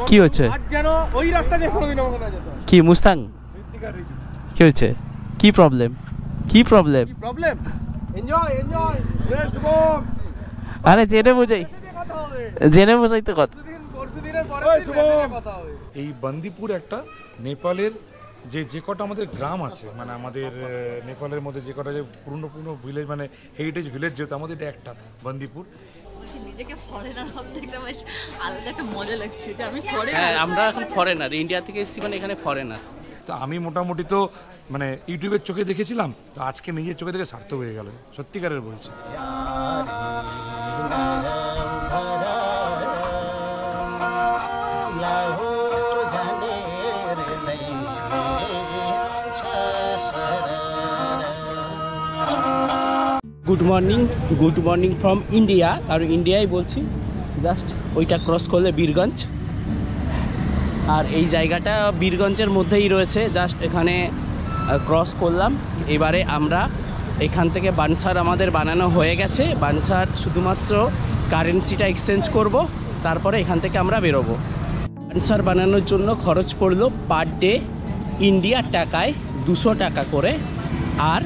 কি হচ্ছে? কি মুস্তাং কি হচ্ছে? কি প্রবলেম? কি প্রবলেম? আরে জেনে বোঝাই তো কথা। এই বান্দিপুর একটা নেপালের যে কটা আমাদের গ্রাম আছে, মানে আমাদের নেপালের মধ্যে যে কটা যে পুরনো ভিলেজ, মানে হেরিটেজ ভিলেজ, যেহেতু আমাদের এটা একটা বান্দিপুর। নিজেকে ফরেনার ভাবতে বেশ আলাদা একটা মজা লাগছে যে আমি আমরা এখন ফরেনার, ইন্ডিয়া থেকে এসেছি, মানে এখানে ফরেনার। তো আমি মোটামুটি তো মানে ইউটিউবের চোখে দেখেছিলাম, তো আজকে নিজের চোখে দেখে সার্থক হয়ে গেল, সত্যিকারের বলছি। Good morning from India. আর ইন্ডিয়াই বলছি, জাস্ট ওইটা ক্রস করলে বীরগঞ্জ, আর এই জায়গাটা বীরগঞ্জের মধ্যেই রয়েছে। জাস্ট এখানে ক্রস করলাম। এবারে আমরা এখান থেকে বানসার আমাদের বানানো হয়ে গেছে। বানসার শুধুমাত্র কারেন্সিটা এক্সচেঞ্জ করব, তারপরে এখান থেকে আমরা বেরোবো। বানসার বানানোর জন্য খরচ পড়লো পার ডে ইন্ডিয়ার টাকায় 200 টাকা করে, আর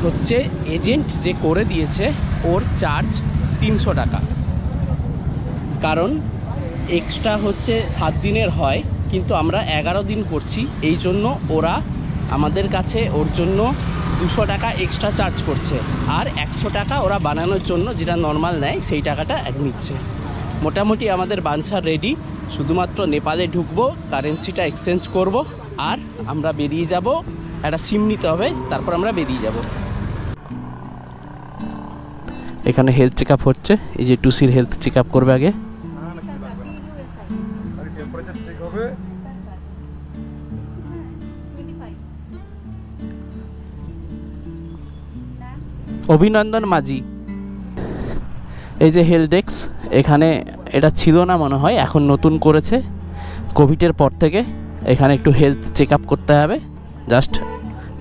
হচ্ছে এজেন্ট যে করে দিয়েছে ওর চার্জ 300 টাকা। কারণ এক্সট্রা হচ্ছে 7 দিনের হয়, কিন্তু আমরা 11 দিন করছি, এই জন্য ওরা আমাদের কাছে ওর জন্য 200 টাকা এক্সট্রা চার্জ করছে, আর 100 টাকা ওরা বানানোর জন্য যেটা নর্মাল নেয় সেই টাকাটা নিচ্ছে। মোটামুটি আমাদের বানসার রেডি, শুধুমাত্র নেপালে ঢুকবো, কারেন্সিটা এক্সচেঞ্জ করব, আর আমরা বেরিয়ে যাব। একটা সিম নিতে হবে, তারপর আমরা বেরিয়ে যাব। এখানে হেলথ চেক আপ হচ্ছে, এই যে টুসির হেলথ চেক আপ করবে আগে। অভিনন্দন মাঝি। এই যে হেলথ ডেস্ক, এখানে এটা ছিল না মনে হয়, এখন নতুন করেছে কোভিডের পর থেকে। এখানে একটু হেলথ চেক আপ করতে হবে, জাস্ট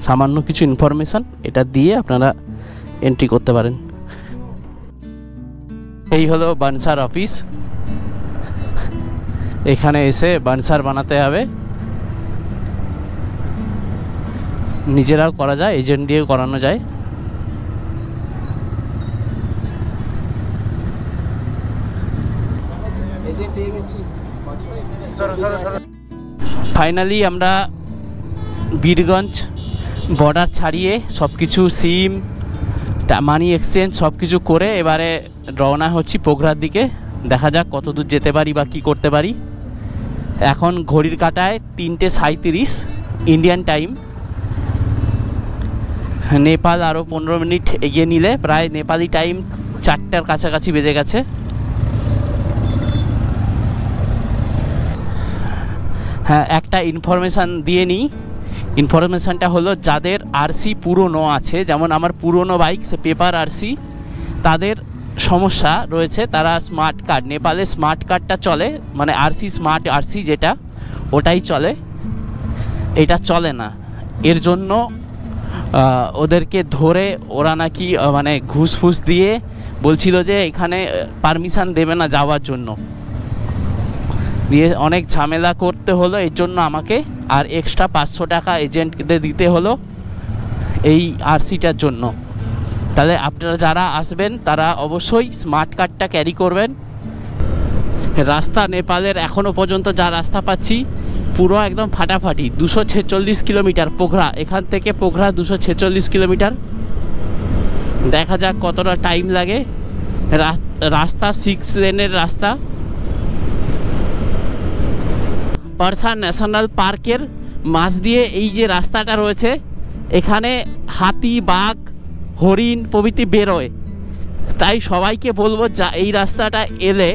সামান্য কিছু ইনফরমেশান এটা দিয়ে আপনারা এন্ট্রি করতে পারেন। এই হলো বানসার অফিস। এখানে এসে বানসার বানাতে হবে, নিজেরাও করা যায়, এজেন্ট দিয়ে করানো যায়। ফাইনালি আমরা বীরগঞ্জ বর্ডার ছাড়িয়ে সব কিছু সিম, মানি এক্সচেঞ্জ সব কিছু করে এবারে রওনা হচ্ছি পোখরার দিকে। দেখা যাক কত দূর যেতে পারি বা কী করতে পারি। এখন ঘড়ির কাঁটায় 3:37 ইন্ডিয়ান টাইম। নেপাল আরও 15 মিনিট এগিয়ে নিলে প্রায় নেপালি টাইম 4টার কাছাকাছি বেজে গেছে। হ্যাঁ, একটা ইনফরমেশান দিয়ে নিই। ইনফরমেশানটা হলো, যাদের আরসি পুরনো আছে, যেমন আমার পুরনো বাইক, সে পেপার আরসি, তাদের সমস্যা রয়েছে। তারা স্মার্ট কার্ড, নেপালে স্মার্ট কার্ডটা চলে, মানে আরসি, স্মার্ট আরসি যেটা, ওটাই চলে, এটা চলে না। এর জন্য ওদেরকে ধরে ওরা নাকি মানে ঘুষ ফুস দিয়ে বলছিল যে এখানে পারমিশন দেবে না যাওয়ার জন্য, দিয়ে অনেক ঝামেলা করতে হলো। এর জন্য আমাকে আর এক্সট্রা 500 টাকা এজেন্টদের দিতে হলো এই আরসিটার জন্য। তাহলে আপনারা যারা আসবেন তারা অবশ্যই স্মার্ট কার্ডটা ক্যারি করবেন। রাস্তা নেপালের এখনও পর্যন্ত যা রাস্তা পাচ্ছি পুরো একদম ফাটাফাটি। 246 কিলোমিটার পোখরা, এখান থেকে পোখরা 246 কিলোমিটার। দেখা যাক কতটা টাইম লাগে। রাস্তা 6 লেনের রাস্তা। পারসা ন্যাশনাল পার্কের মাঝ দিয়ে এই যে রাস্তাটা রয়েছে, এখানে হাতি, বাঘ, হরিণ প্রভৃতি বেরোয়। তাই সবাইকে বলবো, যা এই রাস্তাটা এলে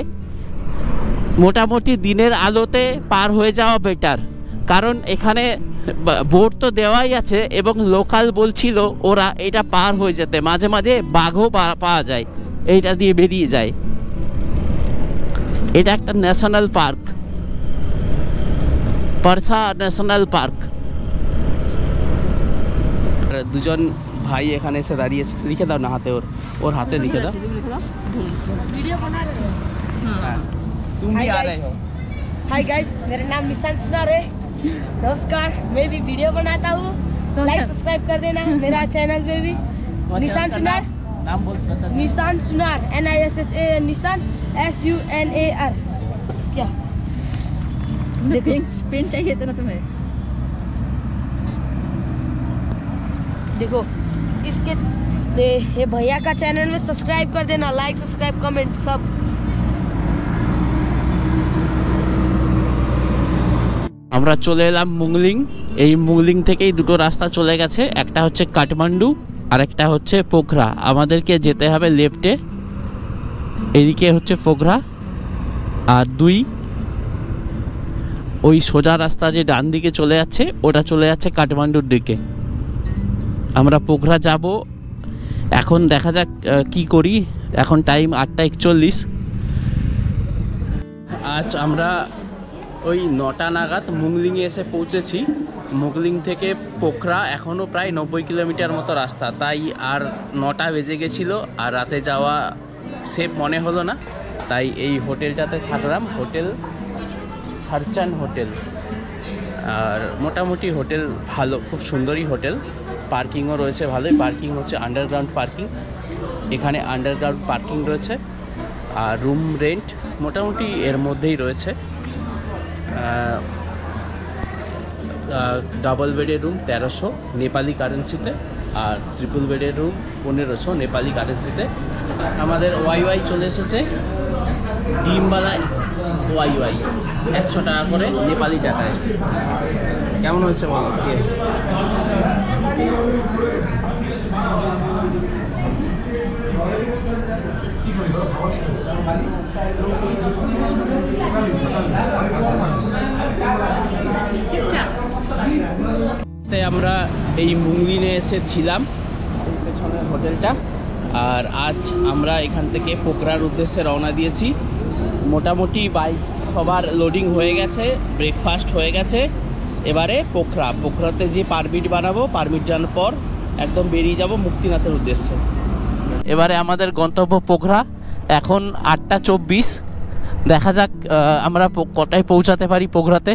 মোটামুটি দিনের আলোতে পার হয়ে যাওয়া বেটার, কারণ এখানে বোর্ড তো দেওয়াই আছে, এবং লোকাল বলছিল ওরা এটা পার হয়ে যেতে, মাঝে মাঝে বাঘও পাওয়া যায়, এইটা দিয়ে বেরিয়ে যায়। এটা একটা ন্যাশনাল পার্ক, পারসা ন্যাশনাল পার্ক। দুজন ভাই এখানে এসে দাঁড়িয়েছে। লিখে দাও না হাতে, ওর হাতে লিখে দাও। तुम भी Hi, आ guys. रहे हो? हाय गाइस, मेरा नाम निशान सुनार है। नमस्कार, मैं भी वीडियो बनाता हूँ, लाइक सब्सक्राइब कर देना मेरा चैनल पे भी। निशान सुनार, नाम बोल बता दे। निशान सुनार, NISHAN, निशान SUNAR। क्या पेन चाहिए था ना तुम्हें? देखो इसके ये भैया का चैनल में सब्सक्राइब कर देना, लाइक सब्सक्राइब कमेंट सब। আমরা চলে এলাম মুংলিং। এই মুংলিং থেকেই দুটো রাস্তা চলে গেছে, একটা হচ্ছে কাঠমান্ডু আর একটা হচ্ছে পোখরা। আমাদেরকে যেতে হবে লেফটে, এদিকে হচ্ছে পোখরা, আর ওই সোজা রাস্তা যে ডান দিকে চলে যাচ্ছে ওটা চলে যাচ্ছে কাঠমান্ডুর দিকে। আমরা পোখরা যাব এখন, দেখা যাক কি করি। এখন টাইম 8:41। আজ আমরা ওই 9টা নাগাদ মুংলিংয়ে এসে পৌঁছেছি। মুংলিং থেকে পোখরা এখনও প্রায় 90 কিলোমিটার মতো রাস্তা, তাই আর 9টা বেজে গেছিলো আর রাতে যাওয়া সেফ মনে হলো না, তাই এই হোটেলটাতে থাকলাম। হোটেল সার্চান হোটেল, আর মোটামুটি হোটেল ভালো, খুব সুন্দরই হোটেল। পার্কিংও রয়েছে ভালোই, পার্কিং হচ্ছে আন্ডারগ্রাউন্ড পার্কিং, এখানে আন্ডারগ্রাউন্ড পার্কিং রয়েছে। আর রুম রেন্ট মোটামুটি এর মধ্যেই রয়েছে। ডাবল বেডের রুম 1300 নেপালি কারেন্সিতে, আর ট্রিপল বেডের রুম 1500 নেপালি কারেন্সিতে। আমাদের ওয়াই চলে এসেছে, ডিমবালা ওয়াই 100 টাকা করে নেপালি টাকায়। কেমন হয়েছে বলো? আমরা এই মুংলিনে এসেছিলাম, পেছনের হোটেলটা। আর আজ আমরা এখান থেকে পোখরার উদ্দেশ্যে রওনা দিয়েছি। মোটামুটি বাইক সবার লোডিং হয়ে গেছে, ব্রেকফাস্ট হয়ে গেছে। এবারে পোখরাতে যে পারমিট বানাবো, পারমিট জানার পর একদম বেরিয়ে যাব মুক্তিনাথের উদ্দেশ্যে। এবারে আমাদের গন্তব্য পোখরা। এখন 8:24। দেখা যাক আমরা কটায় পৌঁছাতে পারি পোখরাতে।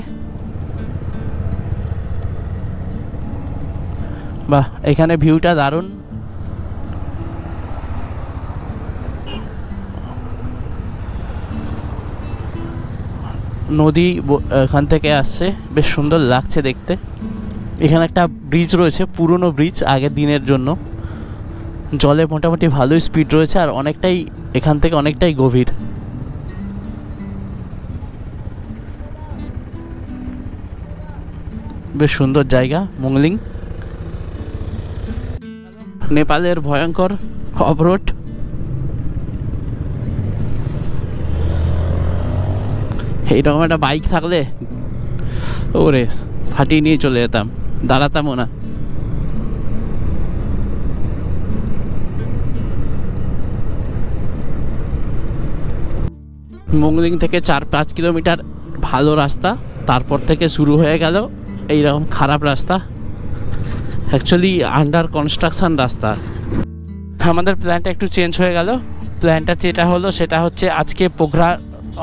বাহ, এখানে ভিউটা দারুণ। নদী এখান থেকে আসছে, বেশ সুন্দর লাগছে দেখতে। এখানে একটা ব্রিজ রয়েছে, পুরনো ব্রিজ আগের দিনের জন্য। জলে মোটামুটি ভালোই স্পিড রয়েছে, আর অনেকটাই এখান থেকে অনেকটাই গভীর। বেশ সুন্দর জায়গা মুংলিং। নেপালের ভয়ঙ্কর অবরোধ। এইরকম একটা বাইক থাকলে ওরে ফাটিয়ে নিয়ে চলে যেতাম, দাঁড়াতামও না। মুংলিং থেকে 4-5 কিলোমিটার ভালো রাস্তা, তারপর থেকে শুরু হয়ে গেল এইরকম খারাপ রাস্তা। অ্যাকচুয়ালি আন্ডার কনস্ট্রাকশন রাস্তা। আমাদের প্ল্যানটা একটু চেঞ্জ হয়ে গেল। প্ল্যানটা যেটা হলো সেটা হচ্ছে আজকে পোখরা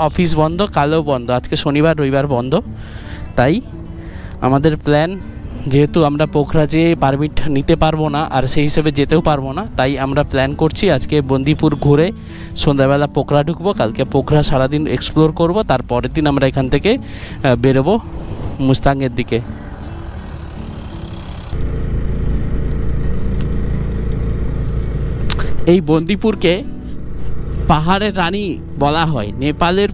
অফিস বন্ধ, কালও বন্ধ, আজকে শনিবার রবিবার বন্ধ। তাই আমাদের প্ল্যান, যেহেতু আমরা পোখরা যেয়ে পারমিট নিতে পারবো না আর সেই হিসেবে যেতেও পারবো না, তাই আমরা প্ল্যান করছি আজকে বন্দিপুর ঘুরে সন্ধ্যাবেলা পোখরা ঢুকবো। কালকে পোখরা সারাদিন এক্সপ্লোর করব, তারপরের দিন আমরা এখান থেকে বেরোবো মুস্তাংয়ের দিকে। এই বন্দিপুরকে পাহাড়ের রানী বলা হয়। নেপালের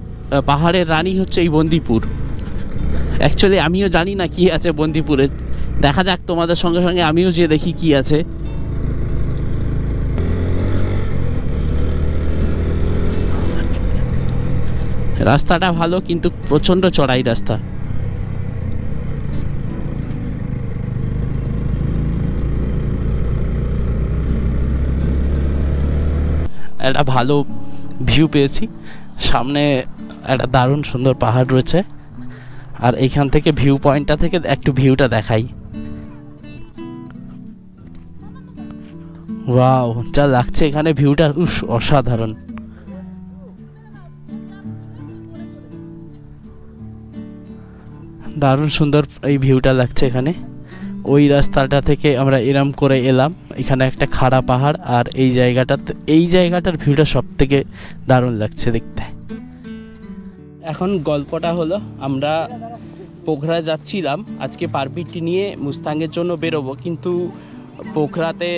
পাহাড়ের রানী হচ্ছে এই বন্দিপুর। অ্যাকচুয়ালি আমিও জানি না কি আছে বন্দিপুরে, দেখা যাক তোমাদের সঙ্গে সঙ্গে আমিও যেয়ে দেখি কি আছে। রাস্তাটা ভালো কিন্তু প্রচণ্ড চড়াই রাস্তা। একটা ভালো ভিউ পেয়েছি, সামনে একটা দারুণ সুন্দর পাহাড় রয়েছে। আর এইখান থেকে ভিউ পয়েন্টটা থেকে একটু ভিউটা দেখাই। ওয়াও, যা লাগছে এখানে ভিউটা, অসাধারণ। দারুণ সুন্দর এই ভিউটা লাগছে এখানে। ওই রাস্তাটা থেকে আমরা এরম করে এলাম, এখানে একটা খাড়া পাহাড়, আর এই জায়গাটার ভিউটা সব থেকে দারুণ লাগছে দেখতে। এখন গল্পটা হলো, আমরা পোখরা যাচ্ছিলাম আজকে পারমিটটি নিয়ে মুস্তাঙ্গের জন্য বেরোবো, কিন্তু পোখরাতে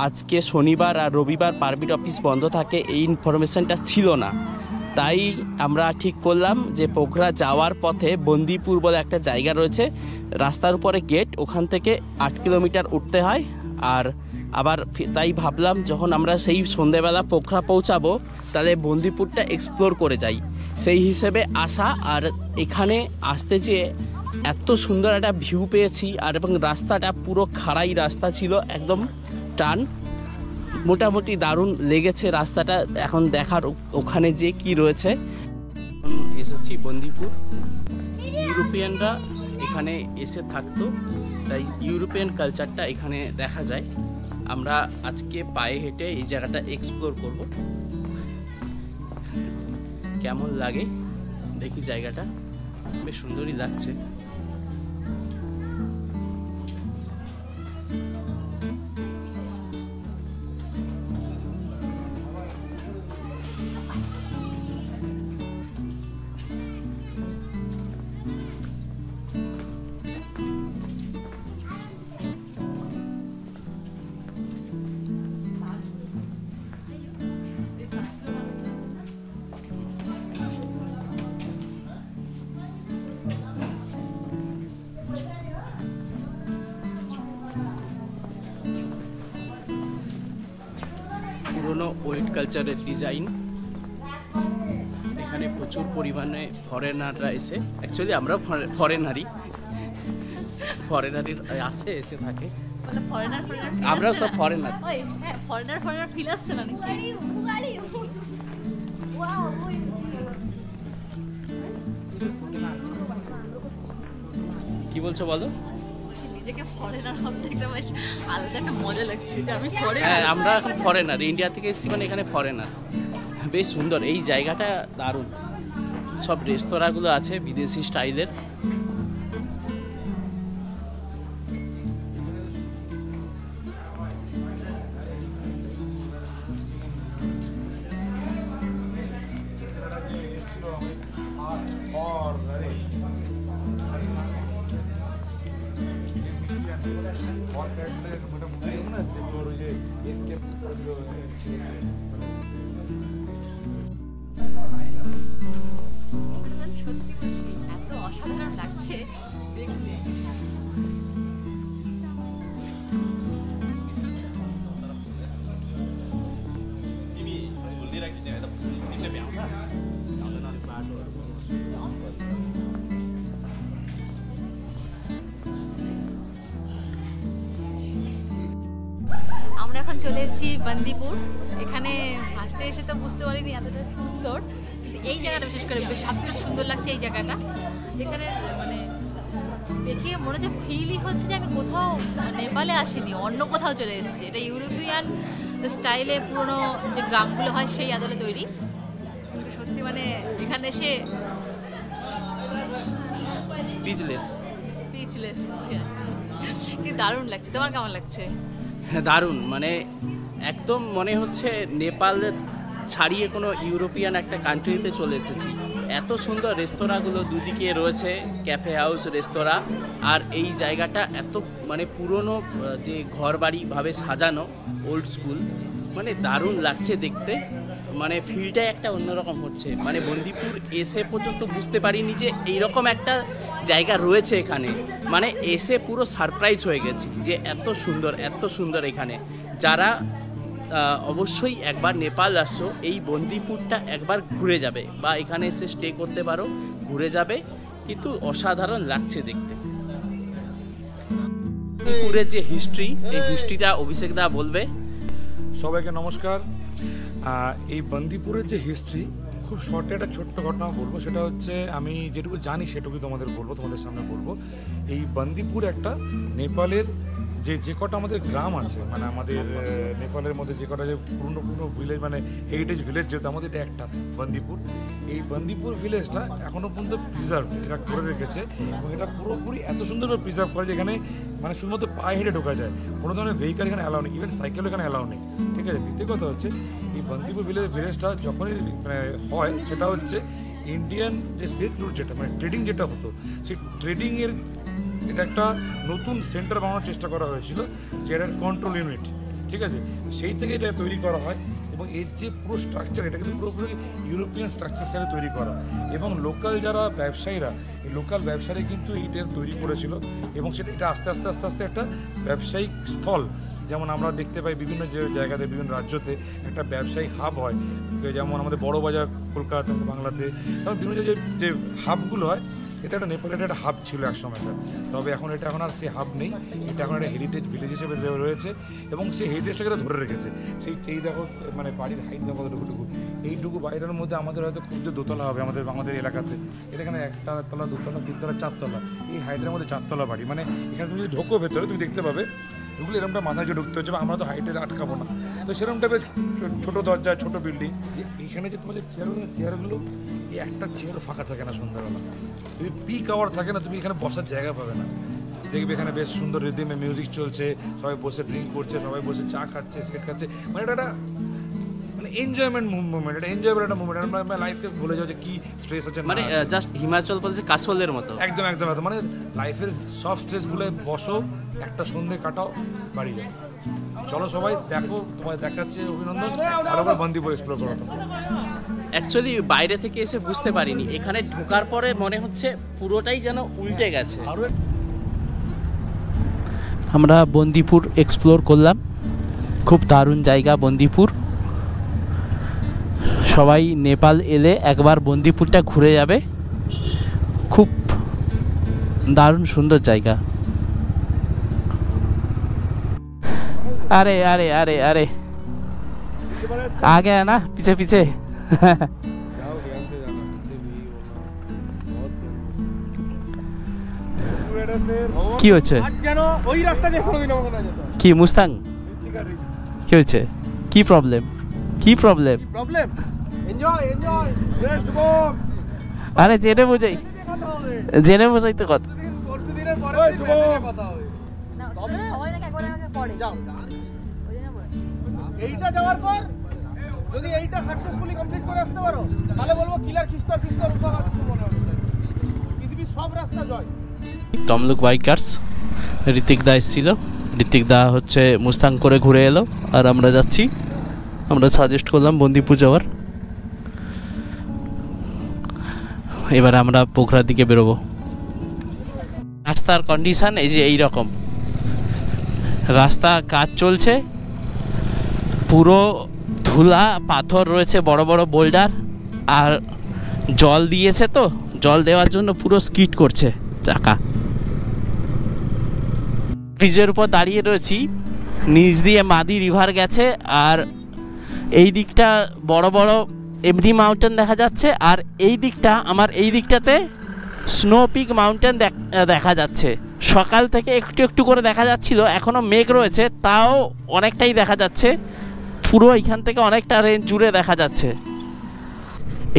আজকে শনিবার আর রবিবার পারমিট অফিস বন্ধ থাকে, এই ইনফরমেশনটা ছিল না। তাই আমরা ঠিক করলাম যে পোখরা যাওয়ার পথে বন্দিপুর বলে একটা জায়গা রয়েছে, রাস্তার উপরে গেট, ওখান থেকে 8 কিলোমিটার উঠতে হয়। আর আবার তাই ভাবলাম যখন আমরা সেই সন্ধেবেলা পোখরা পৌঁছাবো তাহলে বন্দিপুরটা এক্সপ্লোর করে যাই, সেই হিসেবে আসা। আর এখানে আসতে যেয়ে এত সুন্দর একটা ভিউ পেয়েছি, আর এবং রাস্তাটা পুরো খাড়াই রাস্তা ছিল, একদম টান, মোটামুটি দারুণ লেগেছে রাস্তাটা। এখন দেখার ওখানে যে কি রয়েছে। এসেছি বন্দিপুর, ইউরোপিয়ানরা এখানে এসে থাকতো, তাই ইউরোপিয়ান কালচারটা এখানে দেখা যায়। আমরা আজকে পায়ে হেঁটে এই জায়গাটা এক্সপ্লোর করব, কেমন লাগে দেখি। জায়গাটা বেশ সুন্দরই লাগছে। পুরনো ওল্ড কালচারের ডিজাইন, এখানে প্রচুর পরিমাণে ফরেনাররা এসে, অ্যাকচুয়ালি আমরা ফরেনারই এসে থাকে, আমরা সব ফরেনার। ফরেনার ফিল আসছে না নাকি? কি বলছো বলো? নিজেকে ফরেনার ভাবতে একটা বেশ আলাদা একটা মজা লাগছে যে আমি হ্যাঁ, ফরেনার। আমরা এখন ফরেনার, ইন্ডিয়া থেকে এসেছি মানে এখানে ফরেনার। বেশ সুন্দর এই জায়গাটা, দারুণ। সব রেস্তোরাঁগুলো আছে বিদেশি স্টাইলের। সত্যি বলছি এত অসাধারণ লাগছে দেখতে। আমরা এখন চলে এসেছি বন্দিপুর। এখানে ফার্স্টে এসে তো বুঝতে পারিনি এতটা সুন্দর, এই জায়গাটা বিশেষ করে বেশ সবথেকে সুন্দর লাগছে। এই জায়গাটা এখানে মানে দেখে মনে হচ্ছে ফিলই হচ্ছে যে আমি কোথাও নেপালে আসিনি, অন্য কোথাও চলে এসেছি। এটা ইউরোপিয়ান স্টাইলে পুরনো যে গ্রামগুলো হয় সেই আদলে তৈরি, কিন্তু সত্যি মানে এখানে এসে স্পিচলেস। কি দারুণ লাগছে। তোমার কেমন লাগছে? হ্যাঁ, দারুণ। মানে একদম মনে হচ্ছে নেপালের ছাড়িয়ে কোনো ইউরোপিয়ান একটা কান্ট্রিতে চলে এসেছি। এত সুন্দর রেস্তোরাঁগুলো দুদিকে রয়েছে, ক্যাফে হাউস, রেস্তোরাঁ, আর এই জায়গাটা এত মানে পুরনো যে ঘরবাড়িভাবে সাজানো, ওল্ড স্কুল, মানে দারুণ লাগছে দেখতে। মানে ফিলটাই একটা অন্যরকম হচ্ছে। মানে বন্দিপুর এসে পর্যন্ত বুঝতে পারিনি যে এইরকম একটা জায়গা রয়েছে এখানে। মানে এসে পুরো সারপ্রাইজ হয়ে গেছি যে এত সুন্দর এখানে। যারা অবশ্যই একবার নেপাল আসছো, এই বন্দিপুরটা একবার ঘুরে যাবে, বা এখানে এসে স্টে করতে পারো, ঘুরে যাবে, কিন্তু অসাধারণ লাগছে দেখতে। বন্দিপুরের যে হিস্ট্রি, এই হিস্ট্রিটা অভিষেক দা বলবে। সবাইকে নমস্কার। এই বন্দিপুরের যে হিস্ট্রি, খুব শর্টে একটা ছোট্ট ঘটনা বলবো। সেটা হচ্ছে আমি যেটুকু জানি সেটুকুই তোমাদের সামনে বলবো। এই বন্দিপুর একটা নেপালের যে কটা আমাদের গ্রাম আছে, মানে আমাদের নেপালের মধ্যে যে কটা যে পুরনো ভিলেজ, মানে হেরিটেজ ভিলেজ, যেহেতু আমাদের এটা একটা বন্দিপুর, এই বন্দিপুর ভিলেজটা এখনও পর্যন্ত প্রিজার্ভ এটা করে রেখেছে এবং এটা পুরোপুরি এত সুন্দরভাবে প্রিজার্ভ করে যে এখানে মানে শুধুমাত্র পায়ে হেঁটে ঢোকা যায়, কোনো ধরনের ভেহিকাল এখানে অ্যালাউ নেই, ইভেন সাইকেলও এখানে অ্যালাউ নেই। ঠিক আছে, দ্বিতীয় কথা হচ্ছে এই বন্দিপুর ভিলেজটা যখনই মানে হয় সেটা হচ্ছে ইন্ডিয়ান যে সিল্ক রুট যেটা মানে ট্রেডিং যেটা হতো, সেই ট্রেডিংয়ের এটা একটা নতুন সেন্টার বানানোর চেষ্টা করা হয়েছিল, যেটা কন্ট্রোল ইউনিট। ঠিক আছে, সেই থেকে এটা তৈরি করা হয় এবং এর যে পুরো স্ট্রাকচার এটা কিন্তু পুরোপুরি ইউরোপিয়ান স্ট্রাকচার সাথে তৈরি করা এবং লোকাল যারা ব্যবসায়ীরা, এই লোকাল ব্যবসায়ীরা কিন্তু এইটা তৈরি করেছিল এবং সেটা এটা আস্তে আস্তে আস্তে আস্তে একটা ব্যবসায়িক স্থল, যেমন আমরা দেখতে পাই বিভিন্ন যে জায়গাতে বিভিন্ন রাজ্যতে একটা ব্যবসায়িক হাব হয়, যেমন আমাদের বড় বাজার কলকাতা বাংলাতে, এবং বিভিন্ন যে হাবগুলো হয়, এটা একটা নেপালের একটা হাব ছিল এক সময়টা, তবে এখন আর সেই হাব নেই, এটা এখন একটা হেরিটেজ ভিলেজ হিসেবে রয়েছে এবং সেই হেরিটেজটাকে ধরে রেখেছে। এই দেখো মানে বাড়ির হাইট দেখো কতটুকু, এইটুকু বাইরের মধ্যে আমাদের হয়তো খুব যে দোতলা হবে আমাদের এলাকাতে, এটা এখানে একটা তলা, দুতলা, তিনতলা, চারতলা, এই হাইটের মধ্যে চারতলা বাড়ি, মানে এখানে তুমি যদি ঢোকো ভেতরে তুমি দেখতে পাবে ঢুকলে এরকমটা মাথায় যে ঢুকতে হচ্ছে, আমরা তো হাইটের আটকাবো না, তো সেরকমটা বেশ ছোটো দরজা, ছোটো বিল্ডিং। যে এইখানে যে তোমাদের চেয়ারগুলো এই একটা চেয়ারও ফাঁকা থাকে না সন্ধ্যাবেলা, যদি পিক আওয়ার থাকে না তুমি এখানে বসার জায়গা পাবে না। দেখবে এখানে বেশ সুন্দর রিদিমে মিউজিক চলছে, সবাই বসে ড্রিঙ্ক করছে, সবাই বসে চা খাচ্ছে, সিগারেট খাচ্ছে, মানে এটা মানে এনজয়মেন্ট মুভমেন্ট, এটা এনজয়েবল একটা মুভমেন্ট, আমরা লাইফকে ভুলে যাও যে কি স্ট্রেস আছে, মানে জাস্ট হিমাচল প্রদেশে কাসলের মতো, একদম মানে লাইফের সব স্ট্রেস ভুলে বসো, একটা সন্ধে কাটাও, বাড়ি যাও। চলো সবাই দেখো, তোমায় দেখাচ্ছে অভিনন্দন, আরেকবার বন্দিপুর এক্সপ্লোর করো। অ্যাকচুয়ালি বাইরে থেকে এসে বুঝতে পারিনি, এখানে ঢোকার পরে মনে হচ্ছে পুরোটাই যেন উল্টে গেছে। আমরা বন্দিপুর এক্সপ্লোর করলাম, খুব দারুণ জায়গা বন্দিপুর, সবাই নেপাল এলে একবার বন্দিপুরটা ঘুরে যাবে, খুব দারুণ সুন্দর জায়গা। अरे अरे अरे अरे आ गया ना पीछे पीछे কি হচ্ছে ওই রাস্তা দিয়ে কোনোদিন আমাকে না যেতে কি মুস্তাং কি হচ্ছে কি problem problem enjoy let's go আরে জেনে বোঝাই তো কথা পরশু দিনের পরে কথা হবে না তবে সবাই নাকি একবার আমাকে পড়ে যাও ওই জন্য বলছি এইটা যাওয়ার পর যদি এইটা সাকসেসফুলি কমপ্লিট করে আসতে পারো তাহলে বলবো কিলার খিস্তর উৎসব আছে মনে হবে পৃথিবীর সব রাস্তা জয়। তমলুক বাইকার্স ঋতিক দা এসেছিল, ঋতিক দা হচ্ছে মুস্তাং করে ঘুরে এলো আর আমরা যাচ্ছি, আমরা সাজেস্ট করলাম বন্দিপুর যাওয়ার। এবারে আমরা পোখরার দিকে বেরোবো। রাস্তার কন্ডিশন এই যে এই রকম, রাস্তা কাজ চলছে, পুরো ধুলা পাথর রয়েছে, বড় বড় বোল্ডার, আর জল দিয়েছে, তো জল দেওয়ার জন্য পুরো স্কিড করছে চাকা। ব্রিজের উপর দাঁড়িয়ে রয়েছি, নিচ দিয়ে মাদি রিভার গেছে আর এই দিকটা বড় বড় এমনি মাউন্টেন দেখা যাচ্ছে, আর এই দিকটা আমার এই দিকটাতে স্নো পিক মাউন্টেন দেখা যাচ্ছে। সকাল থেকে একটু একটু করে দেখা যাচ্ছিল, এখনও মেঘ রয়েছে, তাও অনেকটাই দেখা যাচ্ছে, পুরো এখান থেকে অনেকটা রেঞ্জ জুড়ে দেখা যাচ্ছে।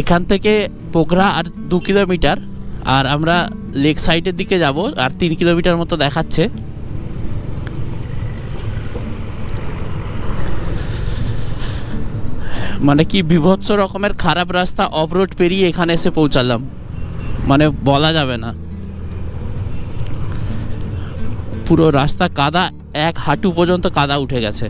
এখান থেকে পোখরা আর 2 কিলোমিটার, আর আমরা লেক সাইডের দিকে যাব, আর 3 কিলোমিটার মতো দেখাচ্ছে। মানে কি বিভৎস রকমের খারাপ রাস্তা, অফ রোড পেরিয়ে এখানে এসে পৌঁছালাম, মানে বলা যাবে না। পুরো রাস্তা কাদা, 1 হাঁটু পর্যন্ত কাদা উঠে গেছে।